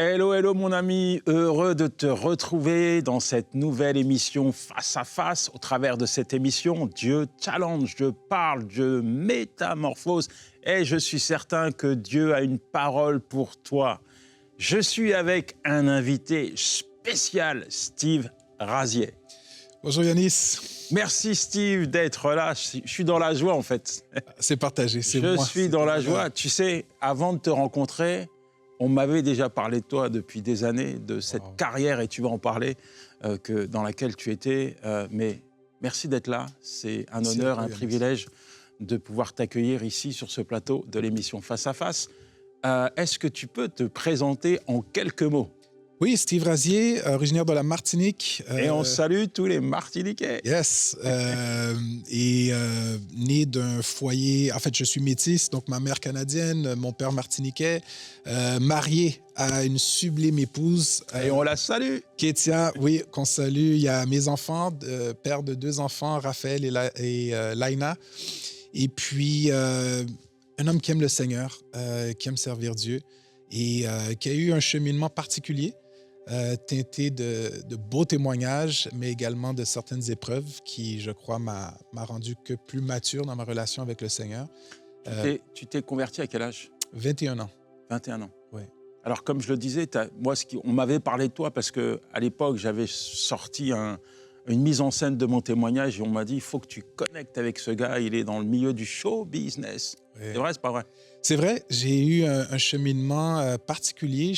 Hello, hello mon ami, heureux de te retrouver dans cette nouvelle émission Face à Face. Au travers de cette émission, Dieu challenge, Dieu parle, Dieu métamorphose et je suis certain que Dieu a une parole pour toi. Je suis avec un invité spécial, Steve Razier. Bonjour Yanis. Merci Steve d'être là, je suis dans la joie en fait. C'est partagé, c'est moi. Je suis dans la joie, tu sais, avant de te rencontrer, on m'avait déjà parlé de toi depuis des années, de cette carrière, et tu vas en parler, dans laquelle tu étais. Mais merci d'être là. C'est un honneur, un privilège de pouvoir t'accueillir ici sur ce plateau de l'émission Face à Face. Est-ce que tu peux te présenter en quelques mots ? Oui, Steve Razier, originaire de la Martinique. Et on salue tous les Martiniquais. Yes. Né d'un foyer... En fait, je suis métisse, donc ma mère canadienne, mon père martiniquais, marié à une sublime épouse. Et on la salue. Kétia, oui, qu'on salue. Il y a mes enfants, père de 2 enfants, Raphaël et Laina. Et puis, un homme qui aime le Seigneur, qui aime servir Dieu et qui a eu un cheminement particulier. Teinté de beaux témoignages, mais également de certaines épreuves qui, je crois, m'a rendu que plus mature dans ma relation avec le Seigneur. Tu t'es converti à quel âge ? 21 ans. 21 ans. Oui. Alors, comme je le disais, on m'avait parlé de toi parce qu'à l'époque, j'avais sorti une mise en scène de mon témoignage et on m'a dit, il faut que tu connectes avec ce gars, il est dans le milieu du show business. Oui. C'est vrai, c'est pas vrai ? C'est vrai, j'ai eu un cheminement particulier.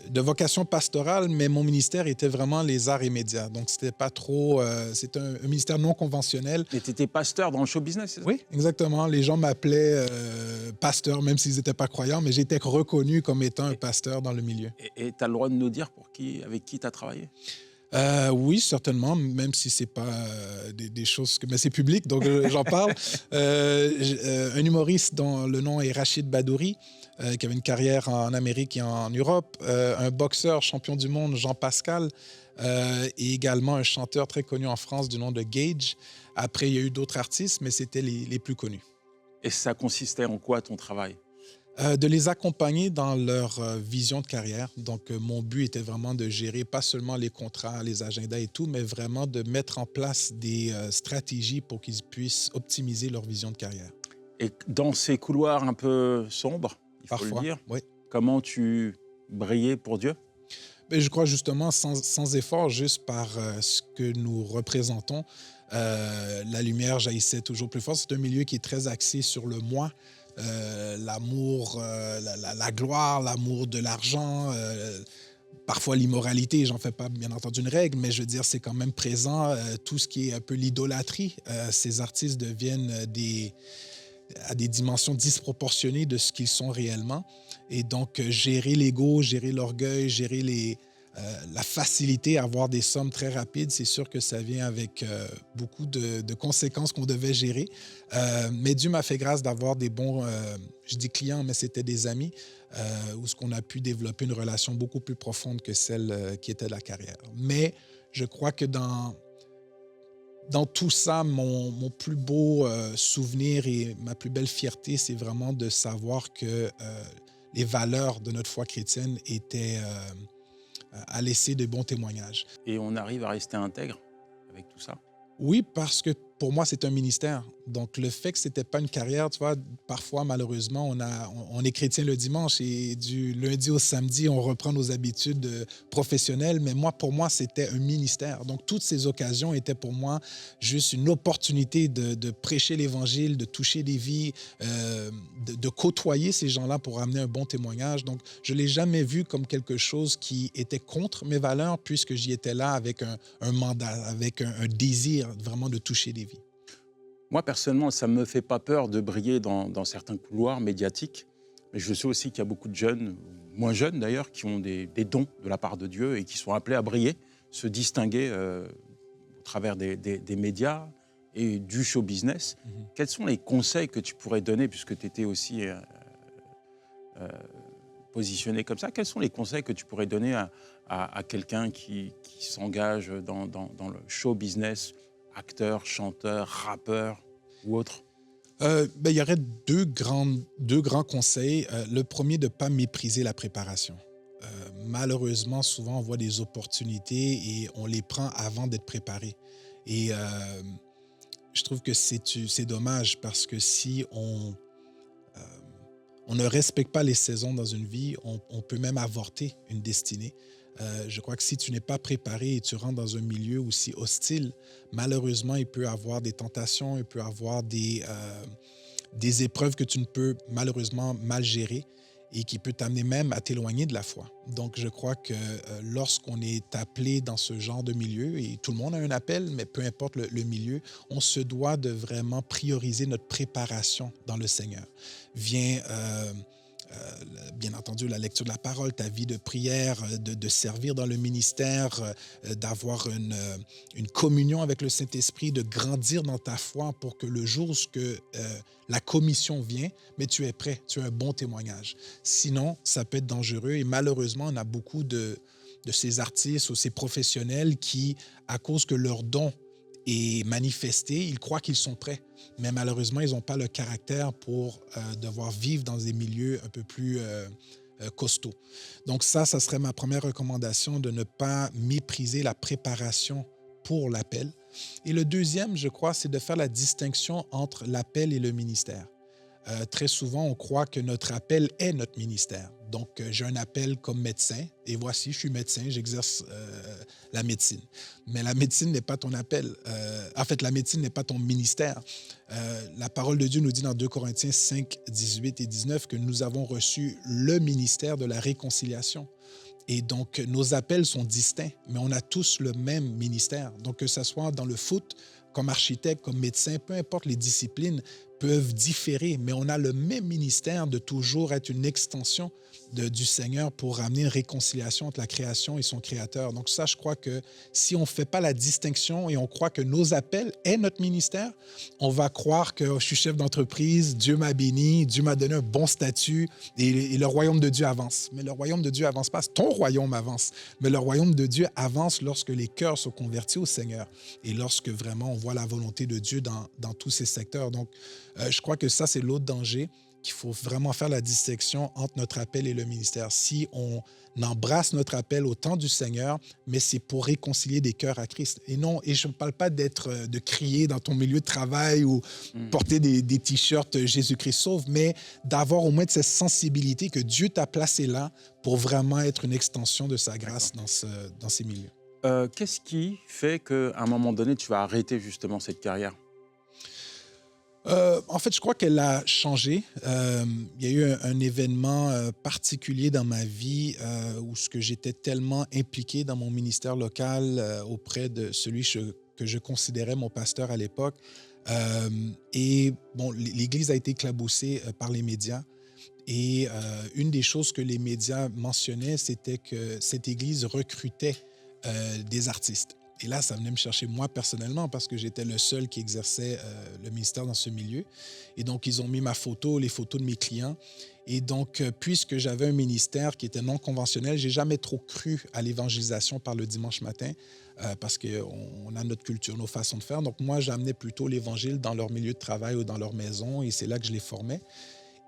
De vocation pastorale, mais mon ministère était vraiment les arts et médias. Donc, c'était pas trop... c'est un ministère non conventionnel. Et tu étais pasteur dans le show business, c'est ça ? Oui, exactement. Les gens m'appelaient pasteur, même s'ils n'étaient pas croyants, mais j'étais reconnu comme étant un pasteur dans le milieu. Et tu as le droit de nous dire avec qui tu as travaillé ? Oui, certainement, même si ce n'est pas des choses... Mais c'est public, donc j'en parle. Un humoriste dont le nom est Rachid Badouri, qui avait une carrière en Amérique et en Europe. Un boxeur champion du monde, Jean Pascal. Et également un chanteur très connu en France du nom de Gage. Après, il y a eu d'autres artistes, mais c'était les plus connus. Et ça consistait en quoi, ton travail ? De les accompagner dans leur vision de carrière. Donc, mon but était vraiment de gérer pas seulement les contrats, les agendas et tout, mais vraiment de mettre en place des stratégies pour qu'ils puissent optimiser leur vision de carrière. Et dans ces couloirs un peu sombres, il faut Parfois, le dire, oui. Comment tu brillais pour Dieu ? Mais je crois justement sans effort, juste par ce que nous représentons. La lumière jaillissait toujours plus fort. C'est un milieu qui est très axé sur le moi. L'amour, la gloire, l'amour de l'argent, parfois l'immoralité, j'en fais pas bien entendu une règle, mais je veux dire, c'est quand même présent, tout ce qui est un peu l'idolâtrie. Ces artistes deviennent à des dimensions disproportionnées de ce qu'ils sont réellement. Et donc, gérer l'ego, gérer l'orgueil, gérer la facilité à avoir des sommes très rapides, c'est sûr que ça vient avec beaucoup de conséquences qu'on devait gérer. Mais Dieu m'a fait grâce d'avoir des bons, je dis clients, mais c'était des amis, où ce qu'on a pu développer une relation beaucoup plus profonde que celle qui était la carrière. Mais je crois que dans tout ça, mon plus beau souvenir et ma plus belle fierté, c'est vraiment de savoir que les valeurs de notre foi chrétienne étaient à laisser de bons témoignages. Et on arrive à rester intègre avec tout ça ? Oui, parce que pour moi, c'est un ministère. Donc, le fait que ce n'était pas une carrière, tu vois, parfois, malheureusement, on est chrétien le dimanche et du lundi au samedi, on reprend nos habitudes professionnelles. Mais pour moi, c'était un ministère. Donc, toutes ces occasions étaient pour moi juste une opportunité de prêcher l'Évangile, de toucher des vies, de côtoyer ces gens-là pour amener un bon témoignage. Donc, je ne l'ai jamais vu comme quelque chose qui était contre mes valeurs, puisque j'y étais là avec un mandat, avec un désir vraiment de toucher des vies. Moi, personnellement, ça ne me fait pas peur de briller dans certains couloirs médiatiques. Mais je sais aussi qu'il y a beaucoup de jeunes, moins jeunes d'ailleurs, qui ont des dons de la part de Dieu et qui sont appelés à briller, se distinguer au travers des médias et du show business. Quels sont les conseils que tu pourrais donner, puisque tu étais aussi positionné comme ça, quels sont les conseils que tu pourrais donner à quelqu'un qui s'engage dans le show business, acteur, chanteur, rappeur ou autre ? Il y aurait deux grands conseils. Le premier, de ne pas mépriser la préparation. Malheureusement, souvent, on voit des opportunités et on les prend avant d'être préparé. Et je trouve que c'est dommage parce que si euh, on ne respecte pas les saisons dans une vie, on peut même avorter une destinée. Je crois que si tu n'es pas préparé et tu rentres dans un milieu aussi hostile, malheureusement, il peut y avoir des tentations, il peut y avoir des épreuves que tu ne peux malheureusement mal gérer et qui peut t'amener même à t'éloigner de la foi. Donc, je crois que lorsqu'on est appelé dans ce genre de milieu, et tout le monde a un appel, mais peu importe le milieu, on se doit de vraiment prioriser notre préparation dans le Seigneur. Vient bien entendu, la lecture de la parole, ta vie de prière, de servir dans le ministère, d'avoir une communion avec le Saint-Esprit, de grandir dans ta foi pour que le jour où la commission vient, mais tu es prêt, tu as un bon témoignage. Sinon, ça peut être dangereux et malheureusement, on a beaucoup de ces artistes ou ces professionnels qui, à cause que leur don est manifesté, ils croient qu'ils sont prêts. Mais malheureusement, ils n'ont pas le caractère pour devoir vivre dans des milieux un peu plus costauds. Donc ça serait ma première recommandation, de ne pas mépriser la préparation pour l'appel. Et le deuxième, je crois, c'est de faire la distinction entre l'appel et le ministère. Très souvent, on croit que notre appel est notre ministère. Donc, j'ai un appel comme médecin, et voici, je suis médecin, j'exerce la médecine. Mais la médecine n'est pas ton appel. En fait, la médecine n'est pas ton ministère. La parole de Dieu nous dit dans 2 Corinthiens 5, 18 et 19 que nous avons reçu le ministère de la réconciliation. Et donc, nos appels sont distincts, mais on a tous le même ministère. Donc, que ce soit dans le foot, comme architecte, comme médecin, peu importe les disciplines, peuvent différer, mais on a le même ministère de toujours être une extension du Seigneur pour ramener une réconciliation entre la création et son Créateur. Donc ça, je crois que si on ne fait pas la distinction et on croit que nos appels est notre ministère, on va croire que je suis chef d'entreprise, Dieu m'a béni, Dieu m'a donné un bon statut et le royaume de Dieu avance. Mais le royaume de Dieu avance pas, ton royaume avance. Mais le royaume de Dieu avance lorsque les cœurs sont convertis au Seigneur et lorsque vraiment on voit la volonté de Dieu dans tous ces secteurs. Donc, je crois que ça, c'est l'autre danger, qu'il faut vraiment faire la distinction entre notre appel et le ministère. Si on embrasse notre appel au temps du Seigneur, mais c'est pour réconcilier des cœurs à Christ. Et non, et je ne parle pas de crier dans ton milieu de travail ou porter des t-shirts Jésus-Christ sauve, mais d'avoir au moins cette sensibilité que Dieu t'a placé là pour vraiment être une extension de sa grâce dans ces milieux. Qu'est-ce qui fait qu'à un moment donné, tu vas arrêter justement cette carrière? En fait, je crois qu'elle a changé. Il y a eu un événement particulier dans ma vie où j'étais tellement impliqué dans mon ministère local auprès de que je considérais mon pasteur à l'époque. Et bon, l'Église a été éclaboussée par les médias. Et une des choses que les médias mentionnaient, c'était que cette Église recrutait des artistes. Et là, ça venait me chercher moi personnellement parce que j'étais le seul qui exerçait le ministère dans ce milieu. Et donc, ils ont mis ma photo, les photos de mes clients. Et donc, puisque j'avais un ministère qui était non conventionnel, j'ai jamais trop cru à l'évangélisation par le dimanche matin parce qu'on a notre culture, nos façons de faire. Donc, moi, j'amenais plutôt l'évangile dans leur milieu de travail ou dans leur maison et c'est là que je les formais.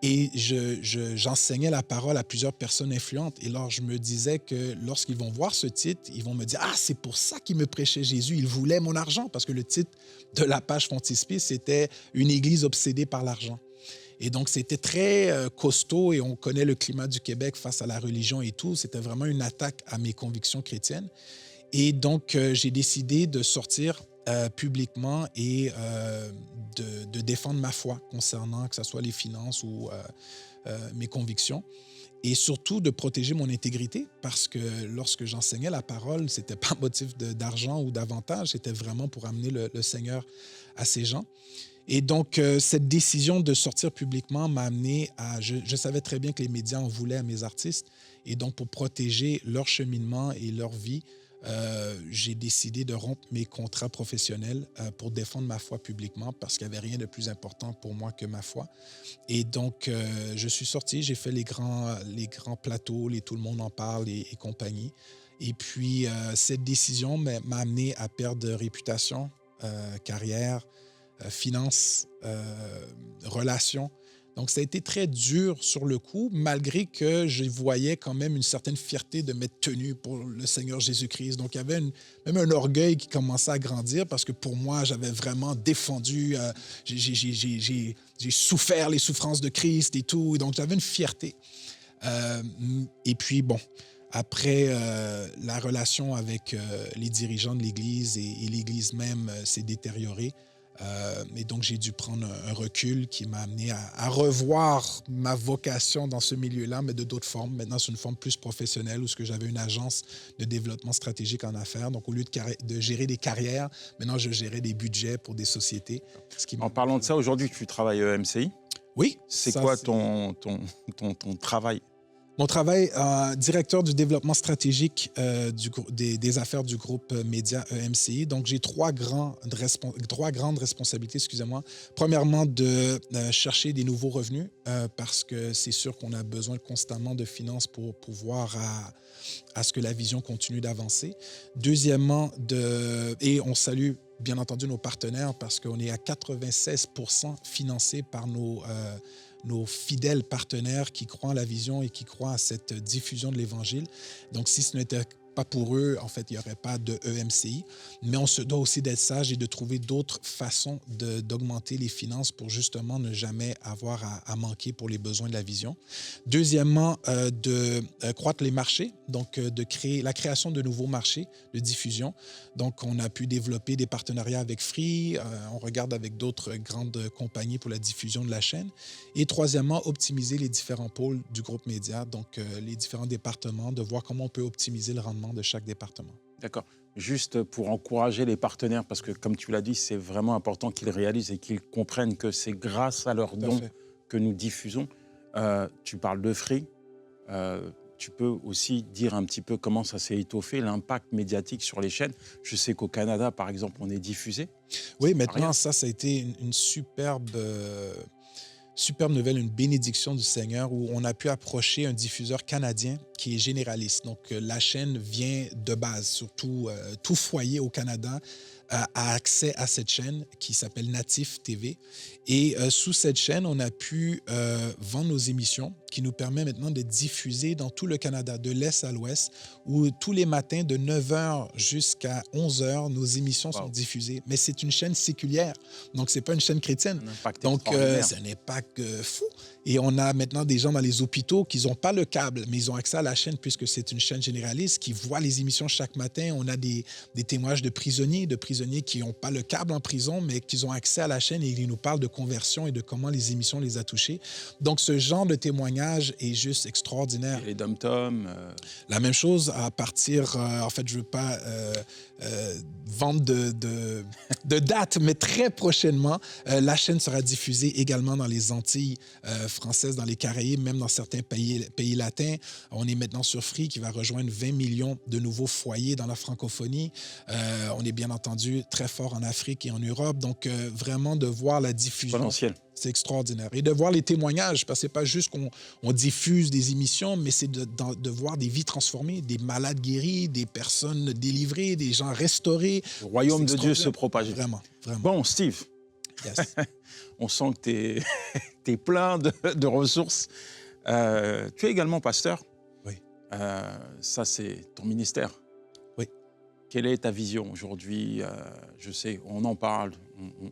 Et j'enseignais la parole à plusieurs personnes influentes. Et alors, je me disais que lorsqu'ils vont voir ce titre, ils vont me dire « Ah, c'est pour ça qu'il me prêchait Jésus. Il voulait mon argent. » Parce que le titre de la page Frontispice, c'était « Une église obsédée par l'argent ». Et donc, c'était très costaud et on connaît le climat du Québec face à la religion et tout. C'était vraiment une attaque à mes convictions chrétiennes. Et donc, j'ai décidé de sortir publiquement et de défendre ma foi concernant que ce soit les finances ou mes convictions. Et surtout de protéger mon intégrité parce que lorsque j'enseignais la parole, ce n'était pas motif d'argent ou d'avantage, c'était vraiment pour amener le Seigneur à ces gens. Et donc, cette décision de sortir publiquement m'a amené à... Je savais très bien que les médias en voulaient à mes artistes. Et donc, pour protéger leur cheminement et leur vie, j'ai décidé de rompre mes contrats professionnels pour défendre ma foi publiquement parce qu'il n'y avait rien de plus important pour moi que ma foi. Et donc, je suis sorti, j'ai fait les grands plateaux, Tout le monde en parle et compagnie. Et puis, cette décision m'a amené à perdre réputation, carrière, finances, relations. Donc, ça a été très dur sur le coup, malgré que je voyais quand même une certaine fierté de m'être tenu pour le Seigneur Jésus-Christ. Donc, il y avait même un orgueil qui commençait à grandir parce que pour moi, j'avais vraiment défendu, j'ai souffert les souffrances de Christ et tout. Et donc, j'avais une fierté. Et puis, bon, après, la relation avec les dirigeants de l'Église et l'Église même s'est détériorée. Et donc, j'ai dû prendre un recul qui m'a amené à revoir ma vocation dans ce milieu-là, mais de d'autres formes. Maintenant, c'est une forme plus professionnelle où j'avais une agence de développement stratégique en affaires. Donc, au lieu de gérer des carrières, maintenant, je gérais des budgets pour des sociétés. En parlant de ça, aujourd'hui, tu travailles à MCI. Oui. C'est quoi ton travail? Mon travail, directeur du développement stratégique des affaires du groupe Média EMCI. Donc, j'ai trois grandes responsabilités, excusez-moi. Premièrement, de chercher des nouveaux revenus parce que c'est sûr qu'on a besoin constamment de finances pour pouvoir à ce que la vision continue d'avancer. Deuxièmement, et on salue bien entendu nos partenaires parce qu'on est à 96% financés par nos fidèles partenaires qui croient en la vision et qui croient à cette diffusion de l'Évangile. Donc, si ce n'était pas pour eux, en fait, il n'y aurait pas de EMCI. Mais on se doit aussi d'être sage et de trouver d'autres façons d'augmenter les finances pour justement ne jamais avoir à manquer pour les besoins de la vision. Deuxièmement, de croître les marchés, donc de créer la création de nouveaux marchés de diffusion. Donc, on a pu développer des partenariats avec Free, on regarde avec d'autres grandes compagnies pour la diffusion de la chaîne. Et troisièmement, optimiser les différents pôles du groupe Média, donc les différents départements, de voir comment on peut optimiser le rendement de chaque département. D'accord. Juste pour encourager les partenaires, parce que comme tu l'as dit, c'est vraiment important qu'ils réalisent et qu'ils comprennent que c'est grâce à leurs dons que nous diffusons. Tu parles de Free. Tu peux aussi dire un petit peu comment ça s'est étoffé, l'impact médiatique sur les chaînes. Je sais qu'au Canada, par exemple, on est diffusé. Oui, maintenant, ça a été une superbe nouvelle, une bénédiction du Seigneur où on a pu approcher un diffuseur canadien qui est généraliste. Donc, la chaîne vient de base, surtout tout foyer au Canada a accès à cette chaîne qui s'appelle Natif TV. Et sous cette chaîne, on a pu vendre nos émissions qui nous permet maintenant de diffuser dans tout le Canada, de l'Est à l'Ouest, où tous les matins de 9h jusqu'à 11h, nos émissions sont diffusées. Mais c'est une chaîne séculière, donc ce n'est pas une chaîne chrétienne. Donc, c'est un impact fou. Et on a maintenant des gens dans les hôpitaux qui n'ont pas le câble, mais ils ont accès à la chaîne puisque c'est une chaîne généraliste qui voit les émissions chaque matin. On a des témoignages de prisonniers qui n'ont pas le câble en prison, mais qui ont accès à la chaîne et ils nous parlent de conversion et de comment les émissions les a touchés. Donc, ce genre de témoignage est juste extraordinaire. Et les dom-toms. La même chose à partir... en fait, je ne veux pas vendre de date, mais très prochainement, la chaîne sera diffusée également dans les Antilles françaises, dans les Caraïbes, même dans certains pays latins. On est maintenant sur Free qui va rejoindre 20 millions de nouveaux foyers dans la francophonie. On est bien entendu très fort en Afrique et en Europe. Donc, vraiment de voir la diffusion. Exponentielle. C'est extraordinaire. Et de voir les témoignages, parce que ce n'est pas juste qu'on diffuse des émissions, mais c'est de voir des vies transformées, des malades guéris, des personnes délivrées, des gens restaurés. Le royaume de Dieu se propage. Vraiment, vraiment. Bon, Steve, yes. On sent que tu es plein de ressources. Tu es également pasteur. Oui. Ça, c'est ton ministère. Oui. Quelle est ta vision aujourd'hui? Je sais, on en parle,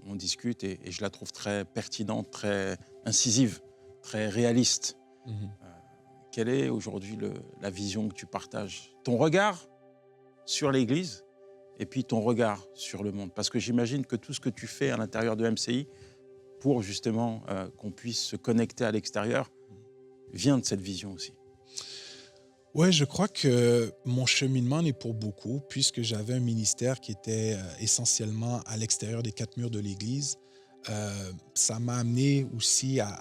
on discute et je la trouve très pertinente, très incisive, très réaliste. Quelle est aujourd'hui la vision que tu partages? Ton regard sur l'Église et puis ton regard sur le monde. Parce que j'imagine que tout ce que tu fais à l'intérieur de MCI, pour justement qu'on puisse se connecter à l'extérieur, vient de cette vision aussi. Oui, je crois que mon cheminement est pour beaucoup, puisque j'avais un ministère qui était essentiellement à l'extérieur des quatre murs de l'Église. Ça m'a amené aussi à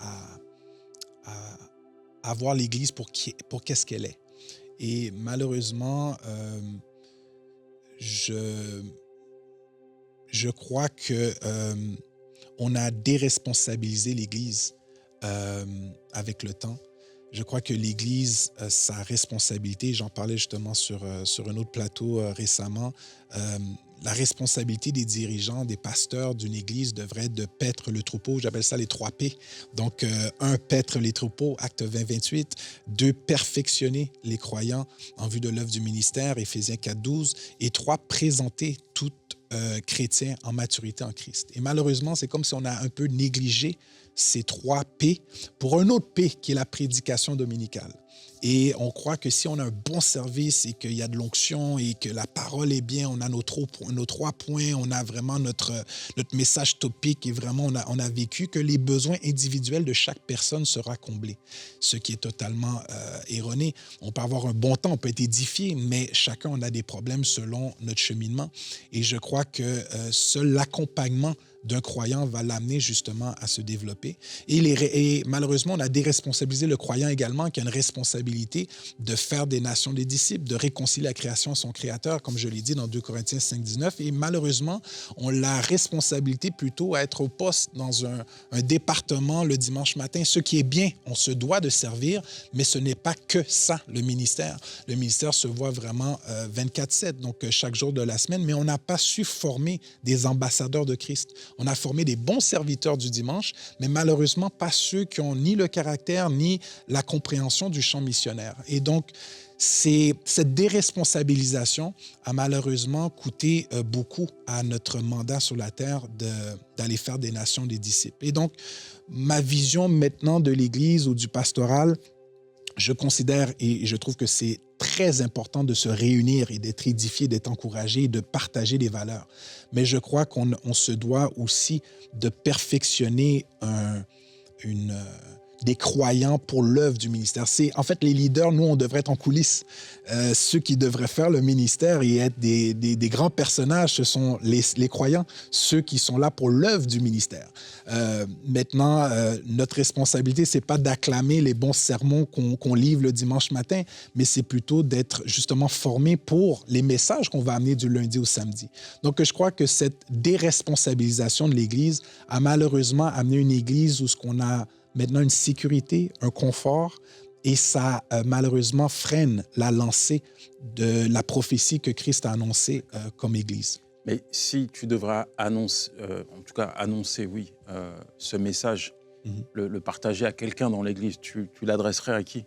voir l'Église pour qu'est-ce qu'elle est. Et malheureusement, je crois que on a déresponsabilisé l'Église avec le temps. Je crois que l'Église, sa responsabilité, j'en parlais justement sur un autre plateau récemment, la responsabilité des dirigeants, des pasteurs d'une église devrait être de paître le troupeau. J'appelle ça les 3 P. Donc, 1, paître les troupeaux, Actes 20, 28. 2, perfectionner les croyants en vue de l'œuvre du ministère, Éphésiens 4, 12. Et 3, présenter tout chrétien en maturité en Christ. Et malheureusement, c'est comme si on a un peu négligé ces 3 P pour un autre P qui est la prédication dominicale. Et on croit que si on a un bon service et qu'il y a de l'onction et que la parole est bien, on a nos 3 points, on a vraiment notre message topique et vraiment on a vécu que les besoins individuels de chaque personne sera comblés. Ce qui est totalement erroné. On peut avoir un bon temps, on peut être édifié, mais chacun on a des problèmes selon notre cheminement. Et je crois que seul l'accompagnement d'un croyant va l'amener justement à se développer. Et malheureusement, on a déresponsabilisé le croyant également, qui a une responsabilité de faire des nations des disciples, de réconcilier la création à son Créateur, comme je l'ai dit dans 2 Corinthiens 5, 19. Et malheureusement, on a la responsabilité plutôt à être au poste dans un département le dimanche matin. Ce qui est bien, on se doit de servir, mais ce n'est pas que ça, le ministère. Le ministère se voit vraiment 24/7, donc chaque jour de la semaine, mais on n'a pas su former des ambassadeurs de Christ. On a formé des bons serviteurs du dimanche, mais malheureusement pas ceux qui ont ni le caractère ni la compréhension du champ missionnaire. Et donc, cette déresponsabilisation a malheureusement coûté beaucoup à notre mandat sur la terre d'aller faire des nations des disciples. Et donc, ma vision maintenant de l'Église ou du pastoral, je considère et je trouve que c'est très important de se réunir et d'être édifié, d'être encouragé et de partager des valeurs. Mais je crois qu'on se doit aussi de perfectionner des croyants pour l'œuvre du ministère. En fait, les leaders, nous, on devrait être en coulisses. Ceux qui devraient faire le ministère et être des grands personnages, ce sont les croyants, ceux qui sont là pour l'œuvre du ministère. Maintenant, notre responsabilité, c'est pas d'acclamer les bons sermons qu'on livre le dimanche matin, mais c'est plutôt d'être justement formé pour les messages qu'on va amener du lundi au samedi. Donc, je crois que cette déresponsabilisation de l'Église a malheureusement amené une Église où ce qu'on a maintenant une sécurité, un confort, et ça, malheureusement, freine la lancée de la prophétie que Christ a annoncée comme Église. Mais si tu devras annoncer, oui, ce message, le partager à quelqu'un dans l'Église, tu l'adresserais à qui?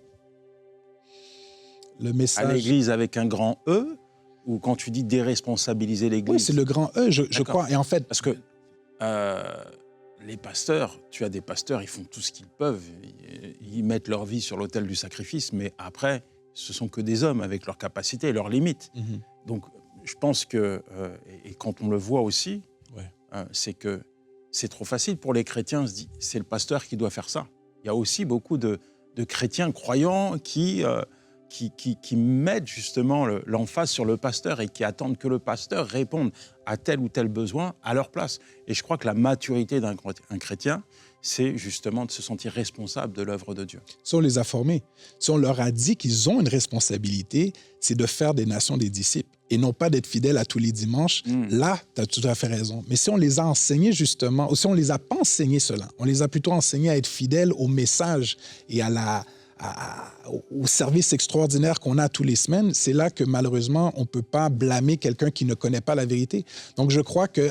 Le message... À l'Église avec un grand E, ou quand tu dis déresponsabiliser l'Église? Oui, c'est le grand E, je crois. Et en fait... Parce que... les pasteurs, tu as des pasteurs, ils font tout ce qu'ils peuvent, ils mettent leur vie sur l'autel du sacrifice, mais après, ce sont que des hommes avec leurs capacités et leurs limites. Donc, je pense que, et quand on le voit aussi, c'est que c'est trop facile pour les chrétiens, on se dit, c'est le pasteur qui doit faire ça. Il y a aussi beaucoup de chrétiens croyants qui mettent justement l'emphase sur le pasteur et qui attendent que le pasteur réponde à tel ou tel besoin à leur place. Et je crois que la maturité d'un chrétien, c'est justement de se sentir responsable de l'œuvre de Dieu. Si on les a formés, si on leur a dit qu'ils ont une responsabilité, c'est de faire des nations des disciples et non pas d'être fidèles à tous les dimanches. Là, tu as tout à fait raison. Mais si on les a enseignés justement, ou si on ne les a pas enseignés cela, on les a plutôt enseignés à être fidèles au message et au service extraordinaire qu'on a tous les semaines, c'est là que malheureusement, on ne peut pas blâmer quelqu'un qui ne connaît pas la vérité. Donc, je crois que,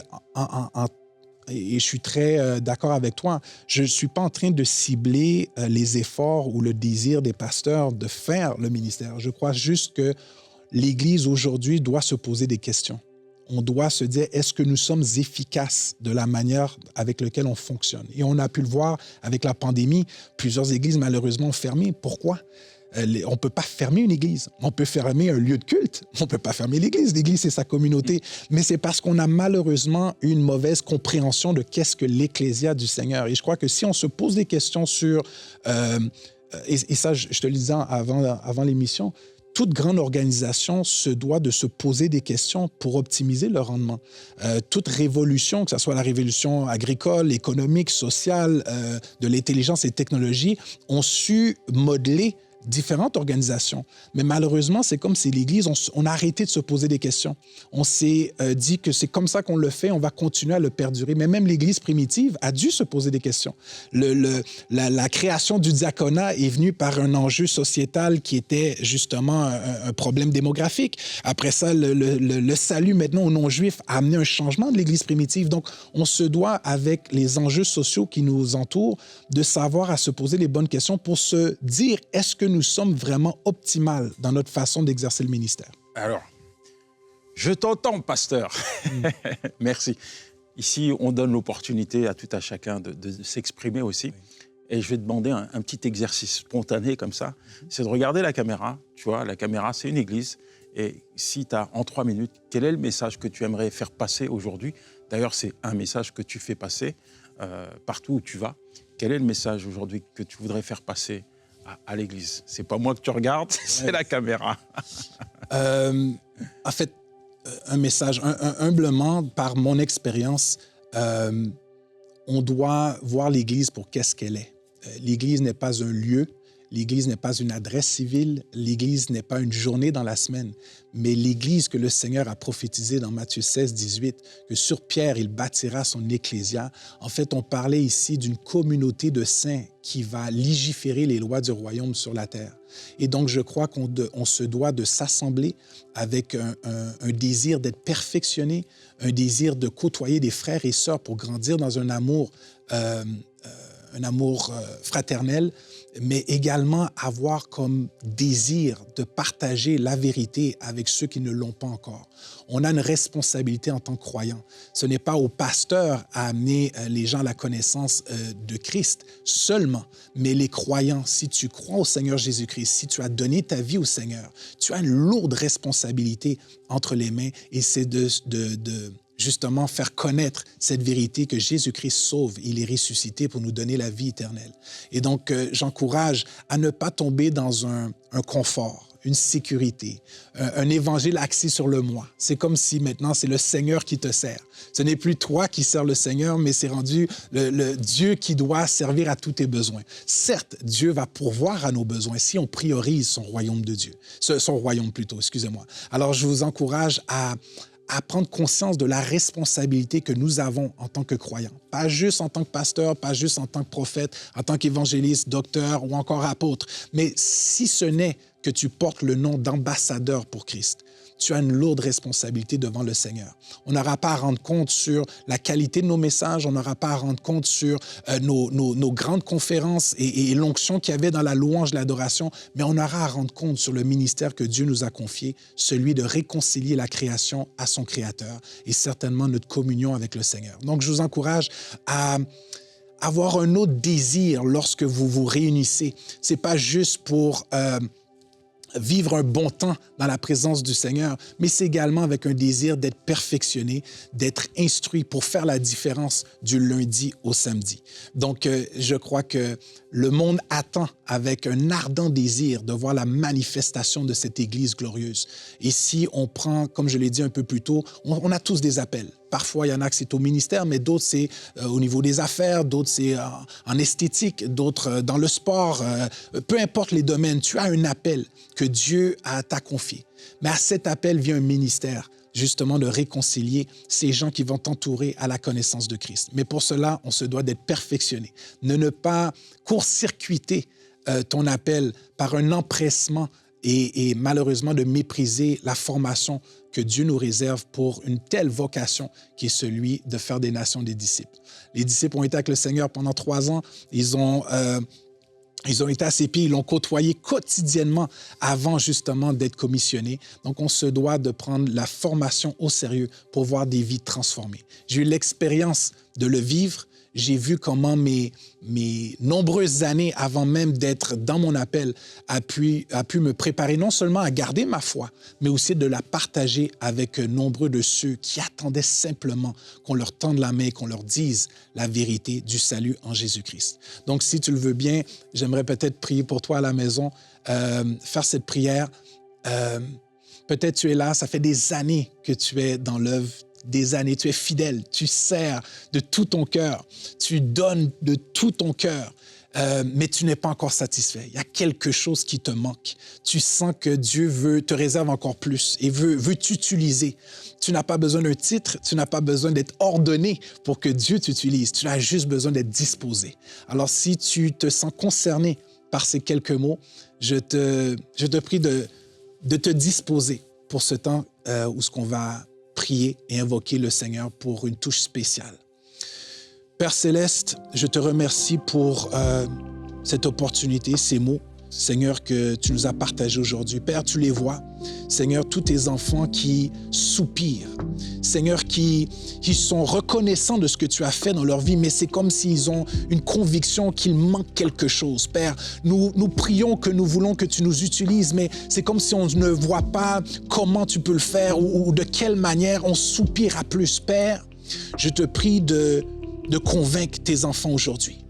et je suis très d'accord avec toi, je ne suis pas en train de cibler les efforts ou le désir des pasteurs de faire le ministère. Je crois juste que l'Église aujourd'hui doit se poser des questions. On doit se dire, est-ce que nous sommes efficaces de la manière avec laquelle on fonctionne? Et on a pu le voir avec la pandémie, plusieurs églises malheureusement ont fermé. Pourquoi? On ne peut pas fermer une église. On peut fermer un lieu de culte. On ne peut pas fermer l'église. L'église, c'est sa communauté. Mais c'est parce qu'on a malheureusement une mauvaise compréhension de qu'est-ce que l'ecclésia du Seigneur. Et je crois que si on se pose des questions sur... et ça, je te le disais avant l'émission, toute grande organisation se doit de se poser des questions pour optimiser le rendement. Toute révolution, que ce soit la révolution agricole, économique, sociale, de l'intelligence et technologie, ont su modeler différentes organisations. Mais malheureusement, c'est comme si l'Église, on a arrêté de se poser des questions. On s'est dit que c'est comme ça qu'on le fait, on va continuer à le perdurer. Mais même l'Église primitive a dû se poser des questions. La création du diaconat est venue par un enjeu sociétal qui était justement un problème démographique. Après ça, le salut maintenant aux non-juifs a amené un changement de l'Église primitive. Donc, on se doit, avec les enjeux sociaux qui nous entourent, de savoir à se poser les bonnes questions pour se dire, est-ce que nous sommes vraiment optimales dans notre façon d'exercer le ministère? Alors, je t'entends, pasteur. Merci. Ici, on donne l'opportunité à tout à chacun de s'exprimer aussi. Et je vais te demander un petit exercice spontané comme ça. C'est de regarder la caméra. Tu vois, la caméra, c'est une église. Et si tu as en 3 minutes, quel est le message que tu aimerais faire passer aujourd'hui? D'ailleurs, c'est un message que tu fais passer partout où tu vas. Quel est le message aujourd'hui que tu voudrais faire passer à l'église? C'est pas moi que tu regardes, c'est la caméra. En fait, un message, humblement, par mon expérience, on doit voir l'Église pour qu'est-ce qu'elle est. L'Église n'est pas un lieu, l'Église n'est pas une adresse civile, l'Église n'est pas une journée dans la semaine, mais l'Église que le Seigneur a prophétisée dans Matthieu 16, 18, que sur Pierre, il bâtira son ecclésia. En fait, on parlait ici d'une communauté de saints qui va légiférer les lois du royaume sur la terre. Et donc, je crois qu'on se doit de s'assembler avec un désir d'être perfectionné, un désir de côtoyer des frères et sœurs pour grandir dans un amour fraternel, mais également avoir comme désir de partager la vérité avec ceux qui ne l'ont pas encore. On a une responsabilité en tant que croyants. Ce n'est pas au pasteur à amener les gens à la connaissance de Christ seulement, mais les croyants. Si tu crois au Seigneur Jésus-Christ, si tu as donné ta vie au Seigneur, tu as une lourde responsabilité entre les mains, et c'est de justement faire connaître cette vérité que Jésus-Christ sauve. Il est ressuscité pour nous donner la vie éternelle. Et donc, j'encourage à ne pas tomber dans un confort, une sécurité, un évangile axé sur le moi. C'est comme si maintenant, c'est le Seigneur qui te sert. Ce n'est plus toi qui sers le Seigneur, mais c'est rendu le Dieu qui doit servir à tous tes besoins. Certes, Dieu va pourvoir à nos besoins si on priorise son royaume de Dieu. Son royaume plutôt, excusez-moi. Alors, je vous encourage à prendre conscience de la responsabilité que nous avons en tant que croyants. Pas juste en tant que pasteur, pas juste en tant que prophète, en tant qu'évangéliste, docteur ou encore apôtre, mais si ce n'est que tu portes le nom d'ambassadeur pour Christ, tu as une lourde responsabilité devant le Seigneur. On n'aura pas à rendre compte sur la qualité de nos messages, on n'aura pas à rendre compte sur nos grandes conférences et l'onction qu'il y avait dans la louange, l'adoration, mais on aura à rendre compte sur le ministère que Dieu nous a confié, celui de réconcilier la création à son Créateur et certainement notre communion avec le Seigneur. Donc, je vous encourage à avoir un autre désir lorsque vous vous réunissez. Ce n'est pas juste pour vivre un bon temps dans la présence du Seigneur, mais c'est également avec un désir d'être perfectionné, d'être instruit pour faire la différence du lundi au samedi. Donc, je crois que le monde attend avec un ardent désir de voir la manifestation de cette Église glorieuse. Et si on prend, comme je l'ai dit un peu plus tôt, on a tous des appels. Parfois, il y en a que c'est au ministère, mais d'autres, c'est au niveau des affaires, d'autres, c'est en esthétique, d'autres dans le sport. Peu importe les domaines, tu as un appel que Dieu t'a confié. Mais à cet appel vient un ministère, justement de réconcilier ces gens qui vont t'entourer à la connaissance de Christ. Mais pour cela, on se doit d'être perfectionné. Ne pas court-circuiter ton appel par un empressement et malheureusement de mépriser la formation que Dieu nous réserve pour une telle vocation qui est celui de faire des nations des disciples. Les disciples ont été avec le Seigneur pendant 3 ans. Ils ont été à ses pieds, ils l'ont côtoyé quotidiennement avant justement d'être commissionnés. Donc, on se doit de prendre la formation au sérieux pour voir des vies transformées. J'ai eu l'expérience de le vivre. J'ai vu comment mes nombreuses années avant même d'être dans mon appel a pu me préparer non seulement à garder ma foi, mais aussi de la partager avec nombreux de ceux qui attendaient simplement qu'on leur tende la main et qu'on leur dise la vérité du salut en Jésus-Christ. Donc, si tu le veux bien, j'aimerais peut-être prier pour toi à la maison, faire cette prière. Peut-être tu es là, ça fait des années que tu es dans l'œuvre, des années, tu es fidèle, tu sers de tout ton cœur, tu donnes de tout ton cœur. mais tu n'es pas encore satisfait. Il y a quelque chose qui te manque. Tu sens que Dieu te réserve encore plus et veut t'utiliser. Tu n'as pas besoin d'un titre, tu n'as pas besoin d'être ordonné pour que Dieu t'utilise. Tu as juste besoin d'être disposé. Alors, si tu te sens concerné par ces quelques mots, je te prie de te disposer pour ce temps où ce qu'on va prier et invoquer le Seigneur pour une touche spéciale. Père Céleste, je te remercie pour cette opportunité, ces mots, Seigneur, que tu nous as partagés aujourd'hui. Père, tu les vois. Seigneur, tous tes enfants qui soupirent. Seigneur, qui sont reconnaissants de ce que tu as fait dans leur vie, mais c'est comme s'ils ont une conviction qu'il manque quelque chose. Père, nous prions que nous voulons que tu nous utilises, mais c'est comme si on ne voit pas comment tu peux le faire ou de quelle manière on soupire à plus. Père, je te prie de convaincre tes enfants aujourd'hui.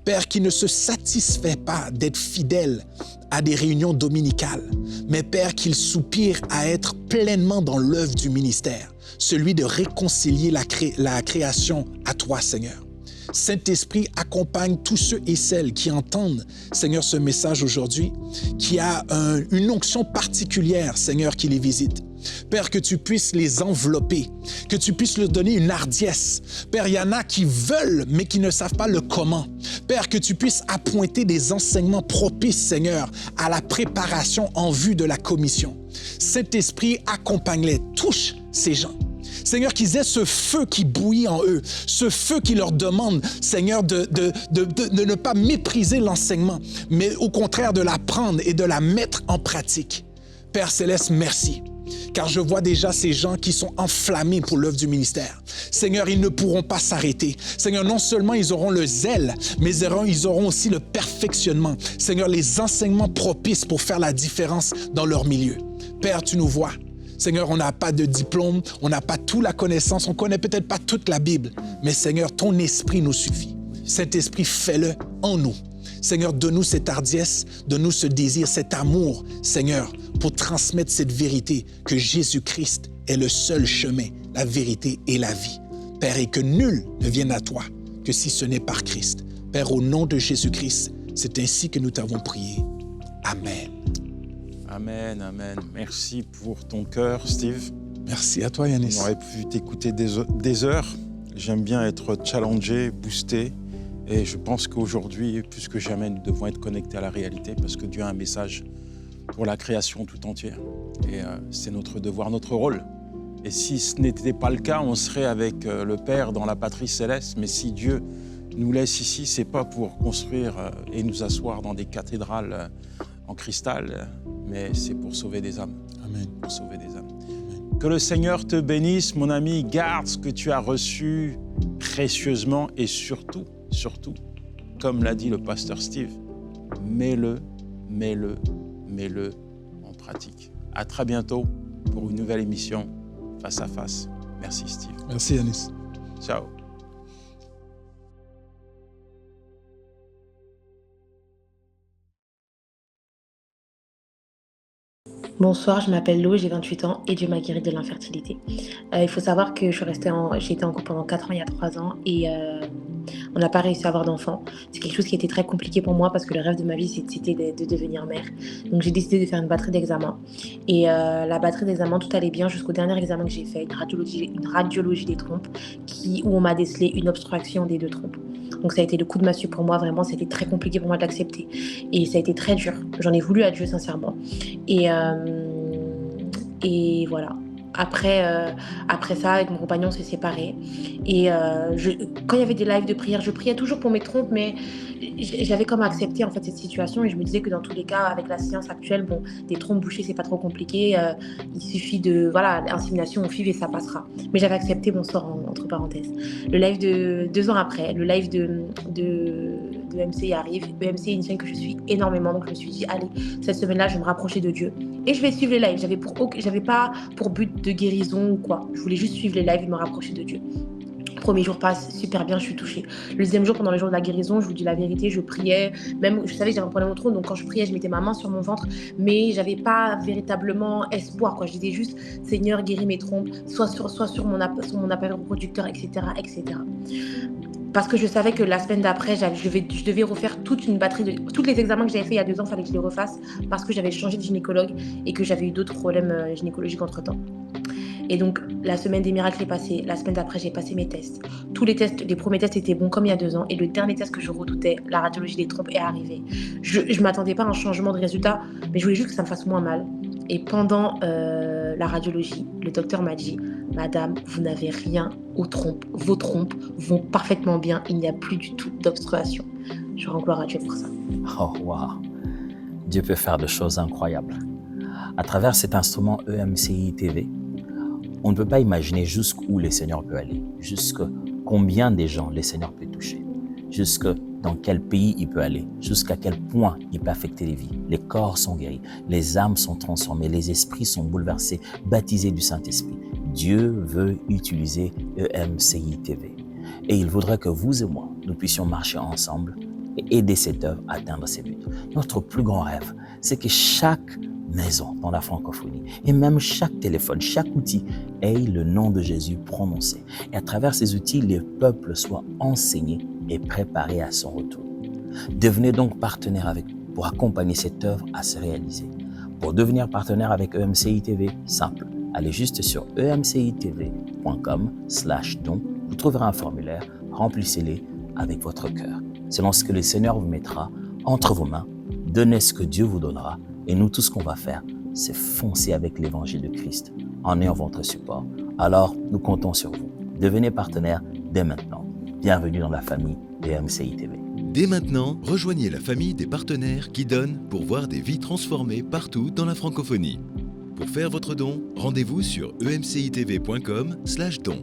Père, qui ne se satisfait pas d'être fidèle à des réunions dominicales, mais Père, qu'il soupire à être pleinement dans l'œuvre du ministère, celui de réconcilier la création à toi, Seigneur. Saint-Esprit, accompagne tous ceux et celles qui entendent, Seigneur, ce message aujourd'hui, qui a une onction particulière, Seigneur, qui les visite. Père, que tu puisses les envelopper, que tu puisses leur donner une hardiesse. Père, il y en a qui veulent, mais qui ne savent pas le comment. Père, que tu puisses appointer des enseignements propices, Seigneur, à la préparation en vue de la commission. Saint-Esprit, accompagne-les, touche ces gens. Seigneur, qu'ils aient ce feu qui bouillit en eux, ce feu qui leur demande, Seigneur, de ne pas mépriser l'enseignement, mais au contraire de l'apprendre et de la mettre en pratique. Père Céleste, merci. Car je vois déjà ces gens qui sont enflammés pour l'œuvre du ministère. Seigneur, ils ne pourront pas s'arrêter. Seigneur, non seulement ils auront le zèle, mais ils auront aussi le perfectionnement. Seigneur, les enseignements propices pour faire la différence dans leur milieu. Père, tu nous vois. Seigneur, on n'a pas de diplôme, on n'a pas toute la connaissance, on ne connaît peut-être pas toute la Bible, mais Seigneur, ton esprit nous suffit. Cet esprit, fais-le en nous. Seigneur, donne-nous cette hardiesse, donne-nous ce désir, cet amour, Seigneur, pour transmettre cette vérité que Jésus-Christ est le seul chemin, la vérité et la vie. Père, et que nul ne vienne à toi que si ce n'est par Christ. Père, au nom de Jésus-Christ, c'est ainsi que nous t'avons prié. Amen. Amen, amen. Merci pour ton cœur, Steve. Merci à toi, Yanis. On aurait pu t'écouter des heures. J'aime bien être challengé, boosté. Et je pense qu'aujourd'hui, plus que jamais, nous devons être connectés à la réalité parce que Dieu a un message pour la création tout entière. Et c'est notre devoir, notre rôle. Et si ce n'était pas le cas, on serait avec le Père dans la patrie céleste. Mais si Dieu nous laisse ici, c'est pas pour construire et nous asseoir dans des cathédrales en cristal, mais c'est pour sauver des âmes. Amen. Pour sauver des âmes. Amen. Que le Seigneur te bénisse, mon ami. Garde ce que tu as reçu précieusement et surtout, comme l'a dit le pasteur Steve, mets-le en pratique. À très bientôt pour une nouvelle émission Face à Face. Merci Steve. Merci Yanis. Ciao. Bonsoir, je m'appelle Lo, j'ai 28 ans et Dieu m'a guéri de l'infertilité. Il faut savoir que j'ai été en couple pendant 4 ans, il y a 3 ans, et on n'a pas réussi à avoir d'enfant. C'est quelque chose qui était très compliqué pour moi parce que le rêve de ma vie, c'était de devenir mère. Donc j'ai décidé de faire une batterie d'examen. Et la batterie d'examen, tout allait bien jusqu'au dernier examen que j'ai fait, une radiologie des trompes, où on m'a décelé une obstruction des 2 trompes. Donc ça a été le coup de massue pour moi, vraiment, c'était très compliqué pour moi de l'accepter. Et ça a été très dur. J'en ai voulu à Dieu, sincèrement. Et voilà. Après ça, avec mon compagnon, on s'est séparés. Et quand il y avait des lives de prière, je priais toujours pour mes trompes, mais j'avais comme accepté en fait cette situation et je me disais que dans tous les cas, avec la science actuelle, bon, des trompes bouchées, c'est pas trop compliqué. Il suffit de, voilà, l'insémination au FIV et ça passera. Mais j'avais accepté mon sort, entre parenthèses. Le live de 2 ans après, le live de MC arrive. Le MC est une chaîne que je suis énormément, donc je me suis dit, allez, cette semaine-là, je vais me rapprocher de Dieu. Et je vais suivre les lives. J'avais pas pour but de guérison ou quoi. Je voulais juste suivre les lives et me rapprocher de Dieu. Le premier jour passe super bien, je suis touchée. Le deuxième jour, pendant les jours de la guérison, je vous dis la vérité, je priais. Même, je savais que j'avais un problème au trône, donc quand je priais, je mettais ma main sur mon ventre, mais j'avais pas véritablement espoir, quoi. Je disais juste, Seigneur, guéris mes trompes, soit sur mon appareil reproducteur, etc., etc. parce que je savais que la semaine d'après, je devais refaire toute une batterie de... Tous les examens que j'avais fait il y a 2 ans, il fallait que je les refasse parce que j'avais changé de gynécologue et que j'avais eu d'autres problèmes gynécologiques entre-temps. Et donc, la semaine des miracles est passée. La semaine d'après, j'ai passé mes tests. Tous les tests, les premiers tests étaient bons comme il y a 2 ans. Et le dernier test que je redoutais, la radiologie des trompes, est arrivé. Je ne m'attendais pas à un changement de résultat, mais je voulais juste que ça me fasse moins mal. Et pendant la radiologie, le docteur m'a dit « Madame, vous n'avez rien aux trompes. Vos trompes vont parfaitement bien. Il n'y a plus du tout d'obstruction. » Je rends gloire à Dieu pour ça. Oh, wow! Dieu peut faire de choses incroyables. À travers cet instrument EMCI TV, on ne peut pas imaginer jusqu'où le Seigneur peut aller, jusqu'à combien de gens le Seigneur peut toucher, jusqu'à dans quel pays il peut aller, jusqu'à quel point il peut affecter les vies. Les corps sont guéris, les âmes sont transformées, les esprits sont bouleversés, baptisés du Saint-Esprit. Dieu veut utiliser EMCI TV. Et il voudrait que vous et moi, nous puissions marcher ensemble et aider cette œuvre à atteindre ses buts. Notre plus grand rêve, c'est que chaque maison dans la francophonie et même chaque téléphone, chaque outil ait le nom de Jésus prononcé. Et à travers ces outils, les peuples soient enseignés et préparés à son retour. Devenez donc partenaire avec nous pour accompagner cette œuvre à se réaliser. Pour devenir partenaire avec EMCI TV, simple. Allez juste sur emcitv.com/don. Vous trouverez un formulaire, remplissez-les avec votre cœur. Selon ce que le Seigneur vous mettra entre vos mains, donnez ce que Dieu vous donnera. Et nous, tout ce qu'on va faire, c'est foncer avec l'évangile de Christ en ayant votre support. Alors, nous comptons sur vous. Devenez partenaire dès maintenant. Bienvenue dans la famille de EMCI TV. Dès maintenant, rejoignez la famille des partenaires qui donnent pour voir des vies transformées partout dans la francophonie. Pour faire votre don, rendez-vous sur emcitv.com/don.